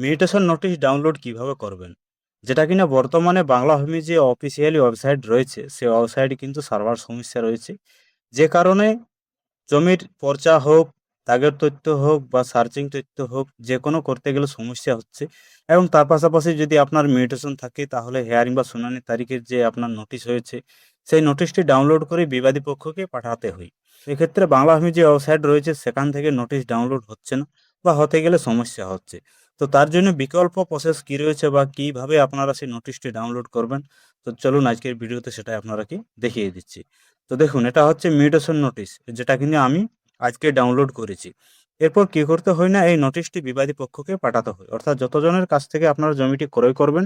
Meditation notice download কিভাবে করবেন, যেটা কিনা বর্তমানে বাংলা ভূমি যে অফিসিয়ালি ওয়েবসাইট রয়েছে সেই ওয়েবসাইটে কিন্তু সার্ভার সমস্যা রয়েছে, যে কারণে জমির পর্চা হোক, দাগের তথ্য হোক বা সার্চিং তথ্য হোক, যে কোনো করতে গেলে সমস্যা হচ্ছে। এবং তার পাশাপাশি যদি আপনার মেডিটেশন থাকে তাহলে হেয়ারিং বা শুনানি তারিখের যে আপনার নোটিশ হয়েছে সেই নোটিশটি ডাউনলোড করে বিবাদী পক্ষকে পাঠাতে হয়। এক্ষেত্রে বাংলা ভূমি যে ওয়েবসাইট রয়েছে সেখান থেকে নোটিশ ডাউনলোড হচ্ছে না বা হতে গেলে সমস্যা হচ্ছে। তো তার জন্য বিকল্প প্রসেস কী রয়েছে বা কীভাবে আপনারা সেই নোটিশটি ডাউনলোড করবেন, তো চলুন আজকের ভিডিওতে সেটাই আপনারাকে দেখিয়ে দিচ্ছি। তো দেখুন, এটা হচ্ছে মিউটেশন নোটিশ, যেটা কিন্তু আমি আজকে ডাউনলোড করেছি। এরপর কি করতে হয় না, এই নোটিশটি বিবাদী পক্ষকে পাঠাতে হয়, অর্থাৎ যতজনের কাছ থেকে আপনারা জমিটি ক্রয় করবেন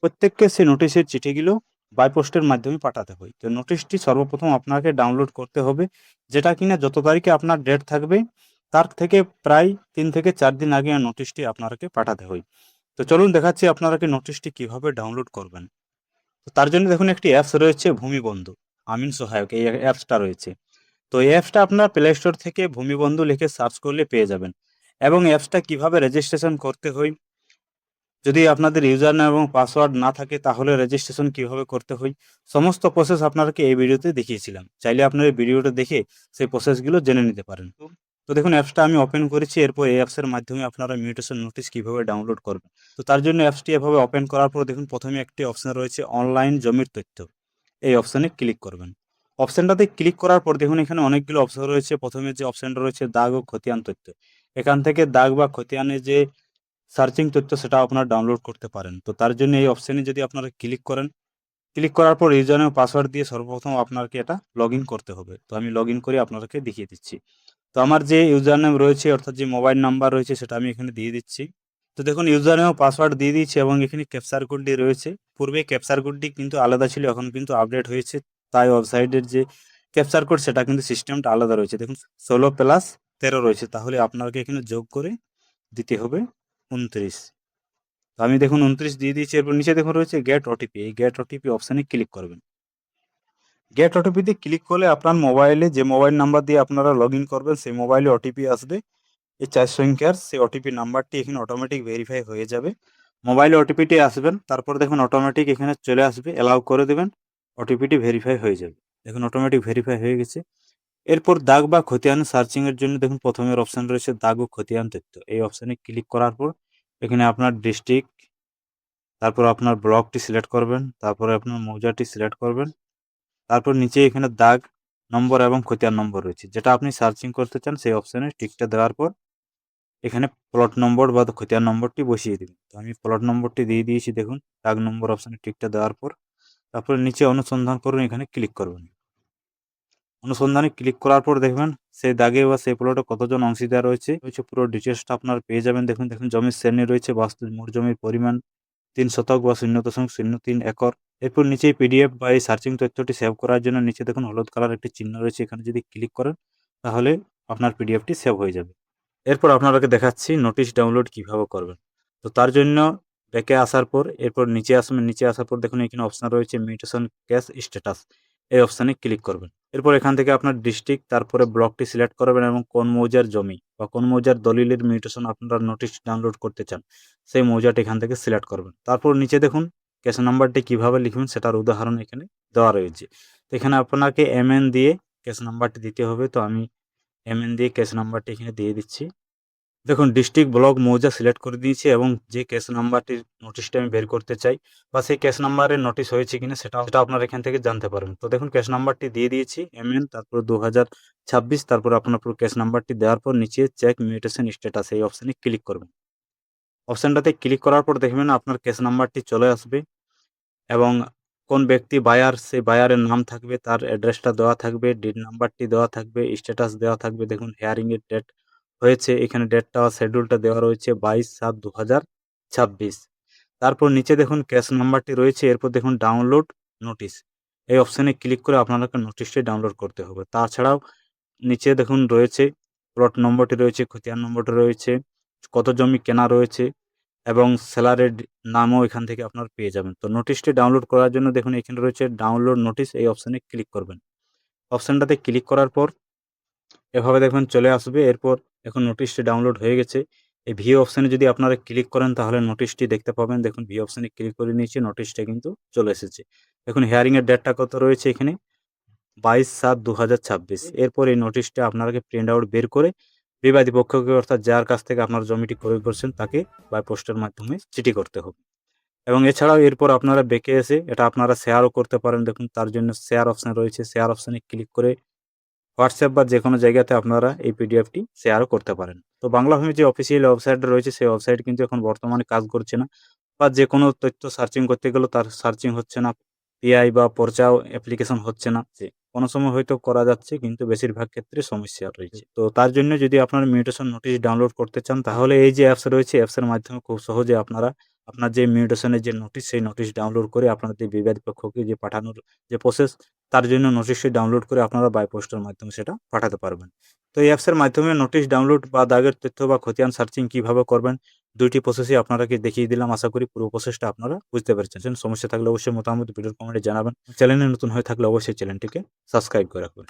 প্রত্যেককে সেই নোটিশের চিঠিগুলো বাই পোস্টের মাধ্যমে পাঠাতে হয়। তো নোটিশটি সর্বপ্রথম আপনাকে ডাউনলোড করতে হবে, যেটা কিনা যত তারিখে আপনার ডেট থাকবে তার থেকে প্রায় 3 থেকে 4 দিন আগে নোটিশটি আপনাকে পাঠাতে হয়। তো চলুন দেখাচ্ছি আপনারা নোটিশটি কিভাবে ডাউনলোড করবেন। তো তার জন্য দেখুন, একটি অ্যাপস রয়েছে ভূমিবন্ধু আমিন সহায়ক, এই অ্যাপসটা রয়েছে। তো এই অ্যাপসটা আপনার প্লে স্টোর থেকে ভূমিবন্ধু লিখে সার্চ করলে পেয়ে যাবেন। এবং অ্যাপসটা কিভাবে রেজিস্ট্রেশন করতে হয়, যদি আপনাদের ইউজার নেম এবং পাসওয়ার্ড না থাকে তাহলে রেজিস্ট্রেশন কিভাবে করতে হয়, সমস্ত প্রসেস আপনাকে এই ভিডিওতে দেখিয়েছিলাম। চাইলে আপনারা এই ভিডিওটা দেখে সেই প্রসেসগুলো জেনে নিতে পারেন। তো দেখুন, অ্যাপসটা আমি ওপেন করেছি। এরপর এই অ্যাপসের মাধ্যমে আপনারা মিউটেশন নোটিশ কিভাবে ডাউনলোড করবেন। তো তার জন্য অ্যাপসটি এভাবে ওপেন করার পর দেখুন, প্রথমে একটি অপশন রয়েছে অনলাইন জমির তথ্য, এই অপশানে ক্লিক করবেন। অপশানটাতে ক্লিক করার পর দেখুন এখানে অনেকগুলো অপশন রয়েছে। প্রথমে যে অপশানটা রয়েছে দাগ ও খতিয়ান তথ্য, এখান থেকে দাগ বা খতিয়ানের যে সার্চিং তথ্য সেটা আপনারা ডাউনলোড করতে পারেন। তো তার জন্য এই অপশানে যদি আপনারা ক্লিক করেন, ক্লিক করার পর ইউজার নেম পাসওয়ার্ড দিয়ে সর্বপ্রথম আপনাকে এটা লগ ইন করতে হবে। তো আমি লগ ইন করে আপনাদেরকে দেখিয়ে দিচ্ছি। তো আমার যে ইউজার নেম রয়েছে অর্থাৎ যে মোবাইল নাম্বার রয়েছে সেটা আমি এখানে দিয়ে দিচ্ছি। তো দেখুন, ইউজার নেম পাসওয়ার্ড দিয়ে দিয়েছি এবং এখানে ক্যাপচার কোডটি রয়েছে। পূর্বে ক্যাপচার কোডটি কিন্তু আলাদা ছিল, এখন কিন্তু আপডেট হয়েছে, তাই ওয়েবসাইটের যে ক্যাপচার কোড সেটা কিন্তু সিস্টেমটা আলাদা রয়েছে। দেখুন 16+13 রয়েছে, তাহলে আপনাকে এখানে যোগ করে দিতে হবে 29। তো আমি দেখুন 29 দিয়ে দিয়েছি। এরপর নিচে দেখুন রয়েছে গেট ওটিপি, এই গেট ওটিপি অপশানে ক্লিক করবেন। গেট ওটিপিতে ক্লিক করলে আপনার মোবাইলে যে মোবাইল নাম্বার দিয়ে আপনারা লগ ইন করবেন সেই মোবাইলে ওটিপি আসবে। এই 4 সংখ্যার সেই ওটিপি নাম্বারটি এখানে অটোমেটিক ভেরিফাই হয়ে যাবে। মোবাইলে ওটিপিটি আসবেন, তারপর দেখুন অটোমেটিক এখানে চলে আসবে, অ্যালাউ করে দেবেন, ওটিপিটি ভেরিফাই হয়ে যাবে। দেখুন অটোমেটিক ভেরিফাই হয়ে গেছে। এরপর দাগ বা খতিয়ান সার্চিংয়ের জন্য দেখুন প্রথমের অপশান রয়েছে দাগ ও খতিয়ান তথ্য, এই অপশানে ক্লিক করার পর এখানে আপনার ডিস্ট্রিক্ট, তারপর আপনার ব্লকটি সিলেক্ট করবেন, তারপরে আপনার মৌজাটি সিলেক্ট করবেন। তারপর নিচে এখানে দাগ নম্বর এবং খতিয়ান নম্বর রয়েছে, যেটা আপনি সার্চিং করতে চান সেই অপশানে টিকটা দেওয়ার পর এখানে প্লট নম্বর বা খতিয়ান নম্বরটি বসিয়ে দেবেন। তো আমি প্লট নম্বরটি দিয়ে দিয়েছি। দেখুন দাগ নম্বর অপশানে টিকটা দেওয়ার পর তারপরে নিচে অনুসন্ধান করুন, এখানে ক্লিক করবেন। অনুসন্ধানে ক্লিক করার পর দেখবেন সেই দাগে বা সেই প্লটে কতজন অংশীদার রয়েছে পুরো ডিটেলসটা আপনার পেয়ে যাবেন। দেখুন জমির শ্রেণী রয়েছে, বাস্তব মোট জমির পরিমাণ 3 শতক বা 0.03 একর। এরপর নিচে পিডিএফ বা এই সার্চিং তথ্যটি সেভ করার জন্য নিচে দেখুন হলুদ কালার একটি চিহ্ন রয়েছে, এখানে যদি ক্লিক করেন তাহলে আপনার পিডিএফটি সেভ হয়ে যাবে। এরপর আপনাদেরকে দেখাচ্ছি নোটিশ ডাউনলোড কিভাবে করবেন। তো তার জন্য ব্যাকে আসার পর এরপর নিচে আসবেন। নিচে আসার পর দেখুন এখানে অপশন রয়েছে মিউটেশন কেস স্ট্যাটাস, এই অপশানে ক্লিক করবেন। এরপর এখান থেকে আপনার ডিস্ট্রিক্ট তারপরে ব্লকটি সিলেক্ট করবেন এবং কোন মৌজার জমি বা কোন মৌজার দলিলের মিউটেশন আপনারা নোটিশ ডাউনলোড করতে চান সেই মৌজাটি এখান থেকে সিলেক্ট করবেন। তারপর নিচে দেখুন কেস নাম্বারটি কিভাবে লিখবেন সেটার উদাহরণ এখানে দেওয়া রয়েছে। তো এখানে আপনাকে এমএন দিয়ে কেস নাম্বারটি দিতে হবে। তো আমি এমএন দিয়ে কেস নাম্বারটি এখানে দিয়ে দিচ্ছি। দেখুন ডিস্ট্রিক্ট ব্লক মৌজা সিলেক্ট করে দিয়েছি এবং যে কেস নাম্বারটির নোটিশটা আমি বের করতে চাই বা সেই কেস নাম্বারের নোটিশ হয়েছে কিনা সেটা আপনার এখান থেকে জানতে পারবেন। তো দেখুন কেস নাম্বারটি দিয়ে দিয়েছি এমএন, তারপর 2026, তারপর আপনার পুরো কেস নাম্বারটি দেওয়ার পর নিচে চেক মিউটেশন স্ট্যাটাস এই অপশানে ক্লিক করবেন। অপশানটাতে ক্লিক করার পর দেখবেন আপনার কেস নাম্বারটি চলে আসবে এবং কোন ব্যক্তি বায়ার সেই বায়ারের নাম থাকবে, তার অ্যাড্রেসটা দেওয়া থাকবে, ডিড নাম্বারটি দেওয়া থাকবে, স্ট্যাটাস দেওয়া থাকবে। দেখুন হেয়ারিংয়ের ডেট হয়েছে, এখানে ডেটটা শিডিউলটা দেওয়া রয়েছে 22/7/2026। তারপর নিচে দেখুন কেস নাম্বারটি রয়েছে। এরপর দেখুন ডাউনলোড নোটিশ, এই অপশানে ক্লিক করে আপনাদেরকে নোটিশটি ডাউনলোড করতে হবে। তাছাড়াও নিচে দেখুন রয়েছে প্লট নম্বরটি রয়েছে, খতিয়ান নম্বরটি রয়েছে, কত জমি কেনা রয়েছে এবং সেলারের নামও এখান থেকে আপনার পেয়ে যাবেন। তো নোটিশটি ডাউনলোড করার জন্য দেখুন এখানে রয়েছে ডাউনলোড নোটিশ, এই অপশানে ক্লিক করবেন। অপশানটাতে ক্লিক করার পর এভাবে দেখবেন চলে আসবে। এরপর এখন নোটিশটি ডাউনলোড হয়ে গেছে। এই ভিউ অপশানে যদি আপনারা ক্লিক করেন তাহলে নোটিশটি দেখতে পাবেন। দেখুন ভিউ অপশানে ক্লিক করে নিয়েছি, নোটিশটা কিন্তু চলে এসেছে। দেখুন হিয়ারিংয়ের ডেটটা কত রয়েছে এখানে 22/7/2026। এরপর এই নোটিশটা আপনাকে প্রিন্ট আউট বের করে বিবাদী পক্ষকে অর্থাৎ যার কাছ থেকে আপনার জমিটি ক্রয় করছেন তাকে বাই পোস্টের মাধ্যমে চিঠি করতে হবে। এবং এছাড়াও এরপর আপনারা বেঁকে এসে এটা আপনারা শেয়ারও করতে পারেন। দেখুন তার জন্য শেয়ার অপশান রয়েছে, শেয়ার অপশানে ক্লিক করে হোয়াটসঅ্যাপ বা যে কোনো জায়গাতে আপনারা এই পিডিএফটি শেয়ারও করতে পারেন। তো বাংলা ভূমি যে অফিসিয়াল ওয়েবসাইটটা রয়েছে সেই ওয়েবসাইট কিন্তু এখন বর্তমানে কাজ করছে না, বা যে কোনো তথ্য সার্চিং করতে গেলেও তার সার্চিং হচ্ছে না, পিআই বা পর্চাও অ্যাপ্লিকেশন হচ্ছে না। কোনো সময় হয়তো করা যাচ্ছে কিন্তু বেশিরভাগ ক্ষেত্রে সমস্যা রয়েছে। তো তার জন্য যদি আপনারা মিউটেশন নোটিশ ডাউনলোড করতে চান তাহলে এই যে অ্যাপস রয়েছে অ্যাপসের মাধ্যমে খুব সহজে আপনারা আপনার যে মিউটেশনের যে নোটিশ সেই নোটিশ ডাউনলোড করে আপনাদের বিবাদী পক্ষকে যে পাঠানোর যে প্রসেস তার জন্য নোটিশটি ডাউনলোড করে আপনারা বাই পোস্টের মাধ্যমে সেটা পাঠাতে পারবেন। তো এই অ্যাপসের মাধ্যমে নোটিশ ডাউনলোড বা দাগের তথ্য বা খতিয়ান সার্চিং কিভাবে করবেন দুইটি প্রসেসই আপনারাকে দেখিয়ে দিলাম। আশা করি পুরো প্রসেসটা আপনারা বুঝতে পেরেছেন। সমস্যা থাকলে অবশ্যই মতামত ভিডিওর কমেন্টে জানাবেন। চ্যানেলে নতুন হয়ে থাকলে অবশ্যই চ্যানেলটিকে সাবস্ক্রাইব করে রাখবেন।